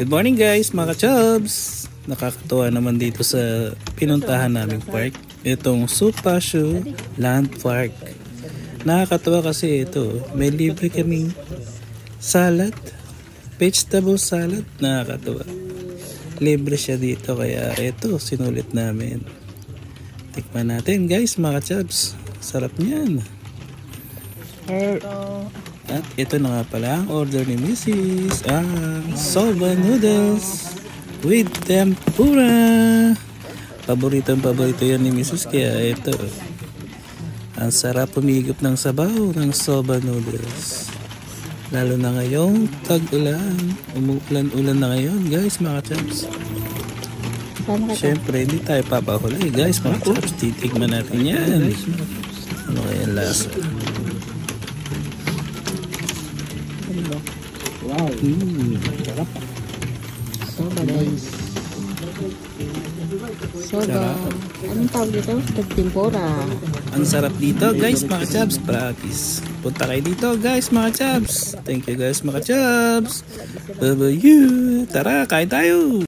Good morning guys mga ka-chubs. Nakakatuwa naman dito sa pinuntahan naming park. Itong Supasyo Land Park. Nakakatuwa kasi ito. May libre kaming salad. Vegetable salad. Nakakatuwa. Libre siya dito kaya ito sinulit namin. Tikman natin guys mga ka-chubs. Sarap niyan. At ito na nga pala ang order ni Mrs. Ang soba noodles with tempura. Paborito yan ni Mrs. Kaya ito. Ang sarap pumigop ng sabaw ng soba noodles. Lalo na ngayong tag-ulan. Umuulan-ulan na ngayon guys mga chaps. Siyempre hindi tayo papahuli guys mga chaps. Titigman natin yan. Ano kaya lasa? Wow. Sarap. Soba guys. Soba. Anong tawag dito? Tempura. Ang sarap dito guys mga chabs. Practice. Punta kayo dito guys mga chabs. Thank you guys mga chabs. Bye bye you. Tara kain tayo.